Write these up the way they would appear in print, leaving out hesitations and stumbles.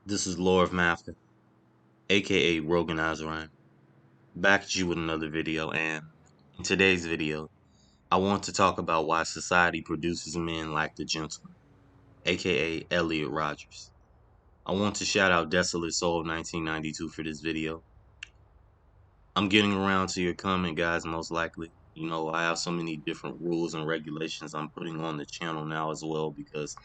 This is Lord Master, aka Rogan Azarian, back at you with another video. And in today's video, I want to talk about why society produces men like the gentleman, aka Elliot Rogers. I want to shout out Desolate Soul 1992 for this video. I'm getting around to your comment, guys, most likely. I have so many different rules and regulations I'm putting on the channel now as well because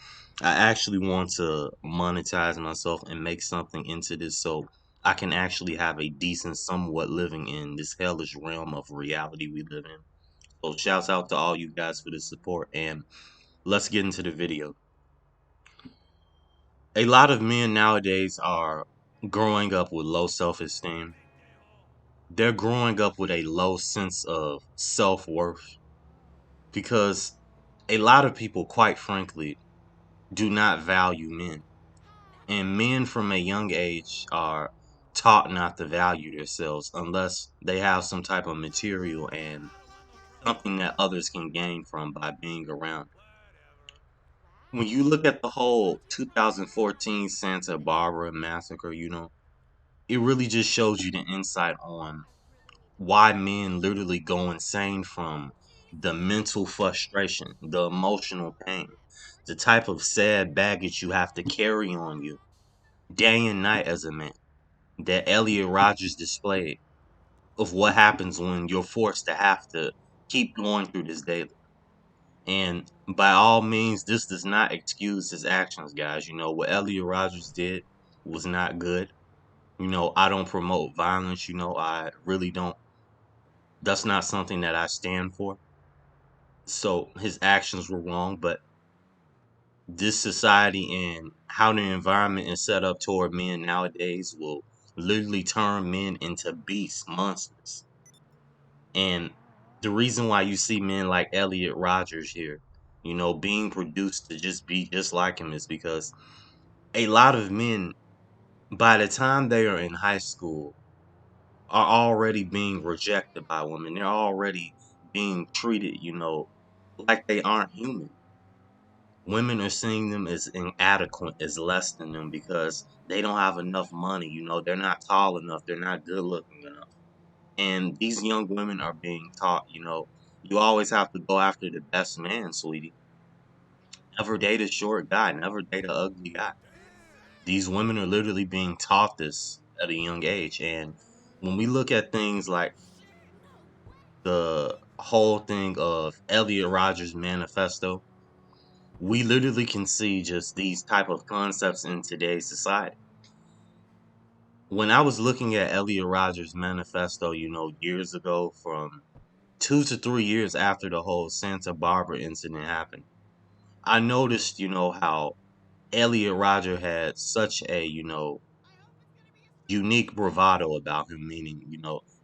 I actually want to monetize myself and make something into this so I can actually have a decent, somewhat living in this hellish realm of reality we live in. So, shouts out to all you guys for the support, and let's get into the video. A lot of men nowadays are growing up with low self esteem. They're growing up with a low sense of self worth because a lot of people, quite frankly, do not value men. And men from a young age are taught not to value themselves unless they have some type of material and something that others can gain from by being around. When you look at the whole 2014 Santa Barbara massacre, it really just shows you the insight on why men literally go insane from the mental frustration, the emotional pain, the type of sad baggage you have to carry on you day and night as a man that Elliot Rogers displayed of what happens when you're forced to have to keep going through this daily. And by all means, this does not excuse his actions, guys. What Elliot Rogers did was not good. I don't promote violence. I really don't. That's not something that I stand for. So his actions were wrong, but this society and how the environment is set up toward men nowadays will literally turn men into beasts, monsters. And the reason why you see men like Elliot Rogers here, being produced to just be just like him is because a lot of men, by the time they are in high school, are already being rejected by women. They're already being treated, like they aren't human. Women are seeing them as inadequate, as less than them because they don't have enough money. They're not tall enough. They're not good looking enough. And these young women are being taught, you always have to go after the best man, sweetie. Never date a short guy. Never date an ugly guy. These women are literally being taught this at a young age. And when we look at things like the whole thing of Elliot Rogers' manifesto, we literally can see just these type of concepts in today's society. When I was looking at Elliot Rogers' manifesto, years ago, from 2 to 3 years after the whole Santa Barbara incident happened, I noticed, how Elliot Rodger had such a, unique bravado about him, meaning,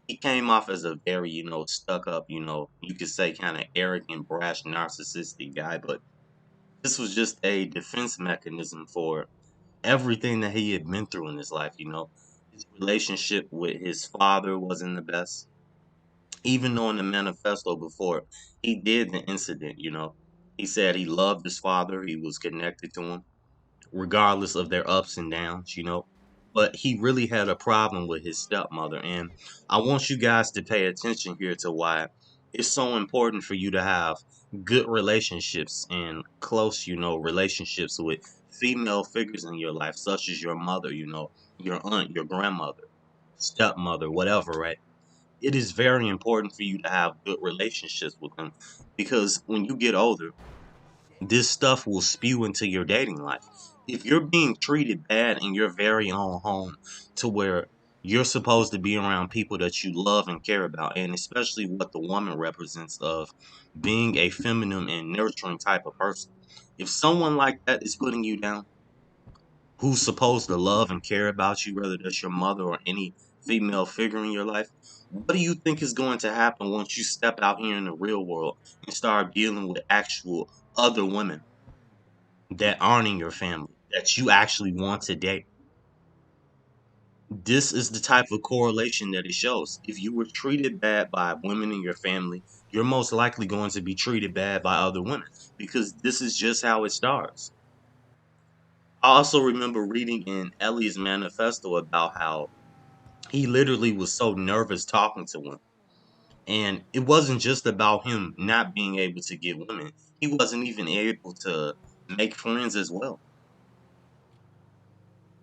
he came off as a very, stuck up, you could say kind of arrogant, brash, narcissistic guy, but this was just a defense mechanism for everything that he had been through in his life. His relationship with his father wasn't the best. Even though in the manifesto before he did the incident, he said he loved his father, he was connected to him, regardless of their ups and downs. But he really had a problem with his stepmother. And I want you guys to pay attention here to why it's so important for you to have good relationships and close, relationships with female figures in your life, such as your mother, your aunt, your grandmother, stepmother, whatever, right? It is very important for you to have good relationships with them because when you get older, this stuff will spew into your dating life. If you're being treated bad in your very own home to where you're supposed to be around people that you love and care about, and especially what the woman represents of being a feminine and nurturing type of person. If someone like that is putting you down, who's supposed to love and care about you, whether that's your mother or any female figure in your life, what do you think is going to happen once you step out here in the real world and start dealing with actual other women that aren't in your family, that you actually want to date? This is the type of correlation that it shows. If you were treated bad by women in your family, you're most likely going to be treated bad by other women because this is just how it starts. I also remember reading in Ellie's manifesto about how he literally was so nervous talking to women. And it wasn't just about him not being able to get women. He wasn't even able to make friends as well.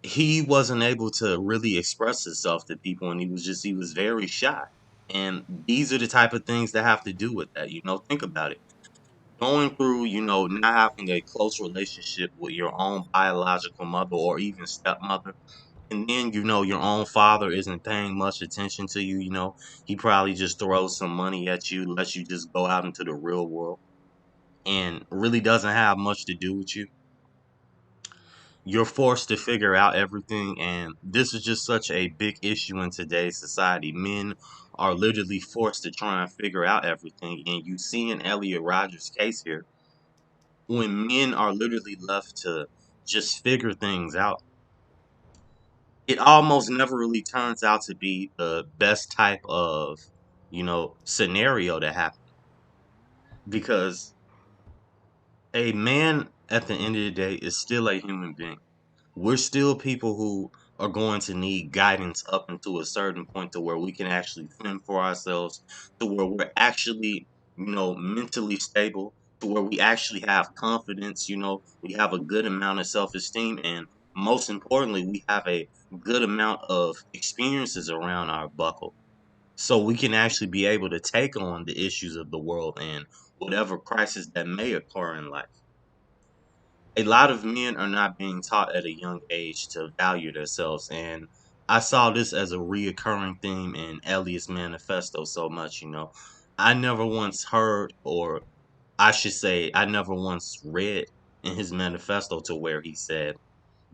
He wasn't able to really express himself to people, and he was very shy. And these are the type of things that have to do with that. Think about it. Going through, not having a close relationship with your own biological mother or even stepmother. And then, your own father isn't paying much attention to you. He probably just throws some money at you, lets you just go out into the real world, and really doesn't have much to do with you. You're forced to figure out everything, and this is just such a big issue in today's society. Men are literally forced to try and figure out everything, and you see in Elliot Rogers' case here, when men are literally left to just figure things out, it almost never really turns out to be the best type of, scenario to happen, because a man at the end of the day is still a human being. We're still people who are going to need guidance up until a certain point to where we can actually fend for ourselves, to where we're actually, mentally stable, to where we actually have confidence, we have a good amount of self-esteem, and most importantly, we have a good amount of experiences around our buckle. So we can actually be able to take on the issues of the world and whatever crisis that may occur in life. A lot of men are not being taught at a young age to value themselves, and I saw this as a reoccurring theme in Eliot's manifesto so much. I never once heard, or I should say, I never once read in his manifesto to where he said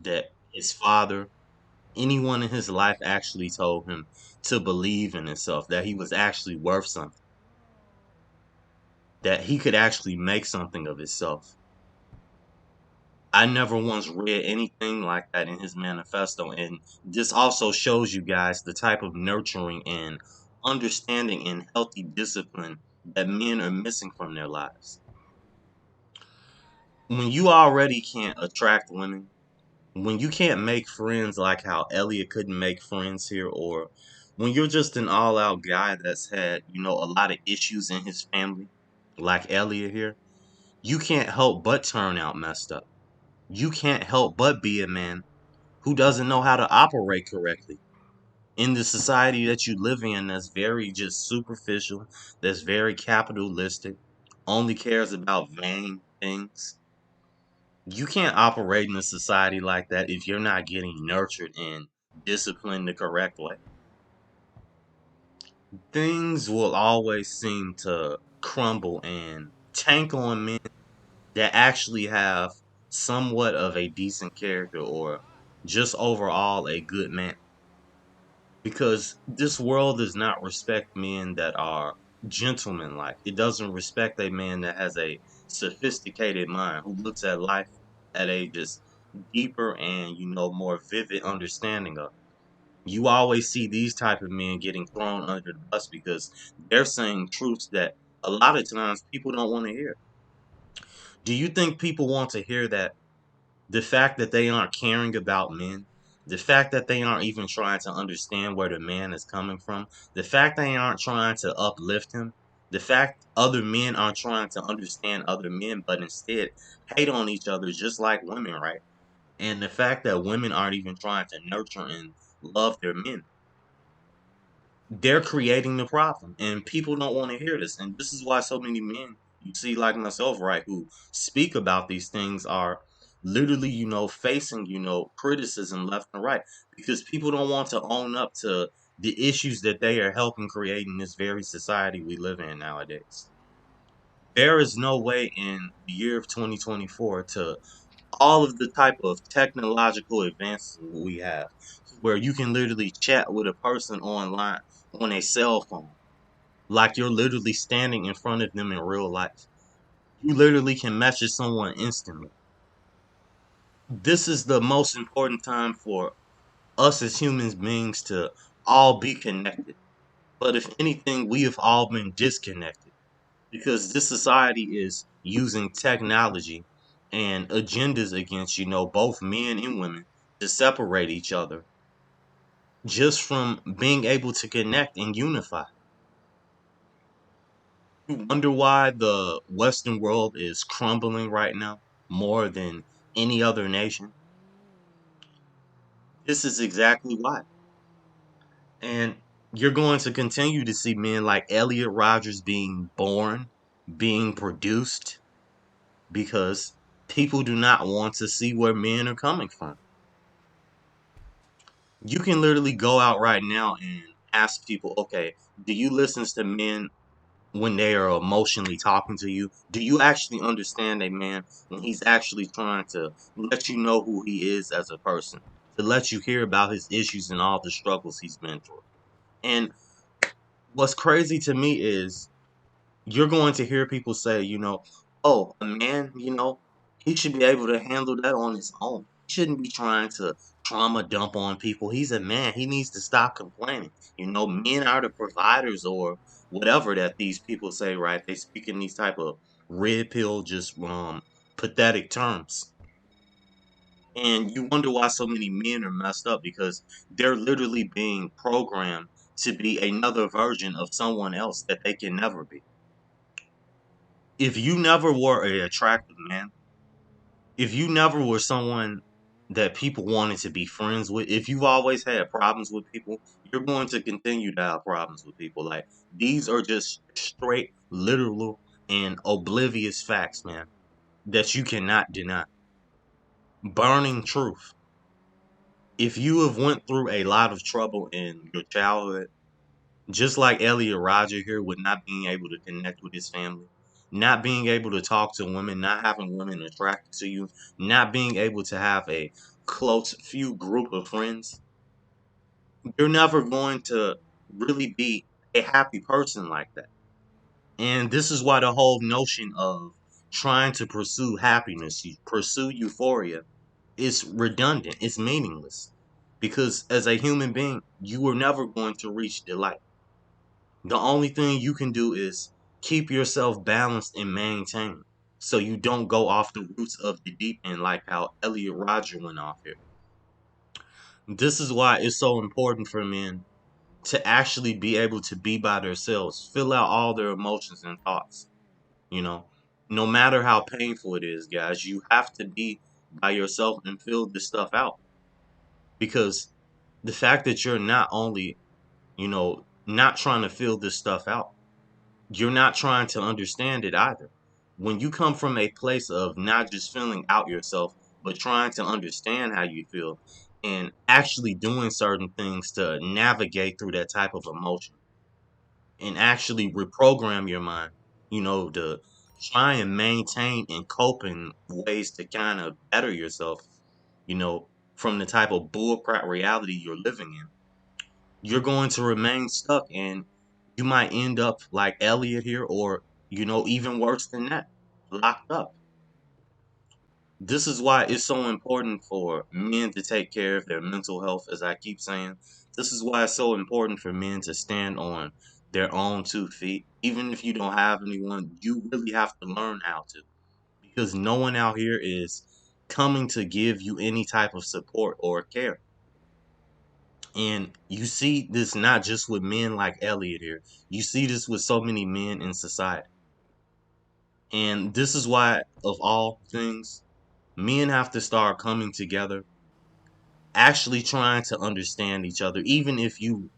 that his father, anyone in his life, actually told him to believe in himself, that he was actually worth something, that he could actually make something of himself. I never once read anything like that in his manifesto. And this also shows you guys the type of nurturing and understanding and healthy discipline that men are missing from their lives. When you already can't attract women, when you can't make friends like how Elliot couldn't make friends here, or when you're just an all out guy that's had, a lot of issues in his family, like Elliot here, you can't help but turn out messed up. You can't help but be a man who doesn't know how to operate correctly in the society that you live in, that's very just superficial, that's very capitalistic, only cares about vain things. You can't operate in a society like that if you're not getting nurtured and disciplined the correct way. Things will always seem to crumble and tank on men that actually have somewhat of a decent character, or just overall a good man. Because this world does not respect men that are gentlemen like. It doesn't respect a man that has a sophisticated mind, who looks at life at a just deeper and, more vivid understanding of. You always see these type of men getting thrown under the bus because they're saying truths that a lot of times people don't want to hear. Do you think people want to hear that the fact that they aren't caring about men, the fact that they aren't even trying to understand where the man is coming from, the fact they aren't trying to uplift him, the fact other men aren't trying to understand other men, but instead hate on each other just like women, right? And the fact that women aren't even trying to nurture and love their men, they're creating the problem, and people don't want to hear this. And this is why so many men, you see, like myself, right, who speak about these things, are literally, facing, criticism left and right, because people don't want to own up to the issues that they are helping create in this very society we live in nowadays. There is no way in the year of 2024, to all of the type of technological advances we have, where you can literally chat with a person online on a cell phone, like you're literally standing in front of them in real life. You literally can message someone instantly. This is the most important time for us as human beings to all be connected. But if anything, we have all been disconnected, because this society is using technology and agendas against, both men and women to separate each other just from being able to connect and unify. You wonder why the Western world is crumbling right now more than any other nation? This is exactly why. And you're going to continue to see men like Elliot Rodgers being born, being produced, because people do not want to see where men are coming from. You can literally go out right now and ask people, okay, do you listen to men when they are emotionally talking to you? Do you actually understand a man when he's actually trying to let you know who he is as a person, to let you hear about his issues and all the struggles he's been through? And what's crazy to me is you're going to hear people say, oh, a man, he should be able to handle that on his own. He shouldn't be trying to trauma dump on people. He's a man. He needs to stop complaining. Men are the providers or whatever that these people say, right? They speak in these type of red pill, just pathetic terms. And you wonder why so many men are messed up because they're literally being programmed to be another version of someone else that they can never be. If you never were an attractive man, if you never were someone that people wanted to be friends with, if you've always had problems with people, you're going to continue to have problems with people. Like, these are just straight, literal, and oblivious facts, man, that you cannot deny. Burning truth. If you have went through a lot of trouble in your childhood, just like Elliot Rodger here with not being able to connect with his family, not being able to talk to women, not having women attracted to you, not being able to have a close few group of friends, you're never going to really be a happy person like that. And this is why the whole notion of trying to pursue happiness, pursue euphoria, is redundant. It's meaningless. Because as a human being, you are never going to reach delight. The only thing you can do is keep yourself balanced and maintained so you don't go off the roots of the deep end like how Elliot Rodger went off here. This is why it's so important for men to actually be able to be by themselves, fill out all their emotions and thoughts. You know, no matter how painful it is, guys, you have to be by yourself and fill this stuff out. Because the fact that you're not only, not trying to fill this stuff out, you're not trying to understand it either. When you come from a place of not just filling out yourself, but trying to understand how you feel and actually doing certain things to navigate through that type of emotion and actually reprogram your mind, to try and maintain and cope in ways to kind of better yourself, you know, from the type of bullcrap reality you're living in, you're going to remain stuck and you might end up like Elliot here or, even worse than that, locked up. This is why it's so important for men to take care of their mental health, as I keep saying. This is why it's so important for men to stand on their own 2 feet. Even if you don't have anyone, you really have to learn how to. Because no one out here is coming to give you any type of support or care. And you see this not just with men like Elliot here. You see this with so many men in society. And this is why, of all things, men have to start coming together, actually trying to understand each other, even if you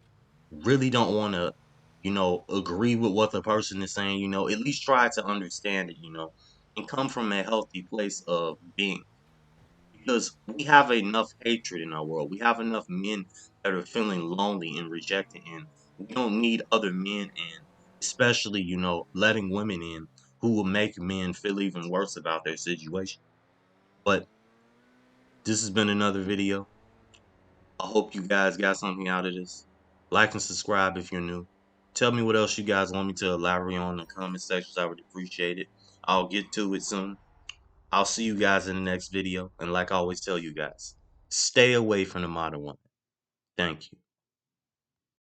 really don't want to, agree with what the person is saying, at least try to understand it, and come from a healthy place of being. Because we have enough hatred in our world. We have enough men that are feeling lonely and rejected, and we don't need other men, and especially, letting women in who will make men feel even worse about their situation. But this has been another video. I hope you guys got something out of this. Like and subscribe if you're new. Tell me what else you guys want me to elaborate on in the comment sections. I would appreciate it. I'll get to it soon. I'll see you guys in the next video. And like I always tell you guys, stay away from the modern woman. Thank you.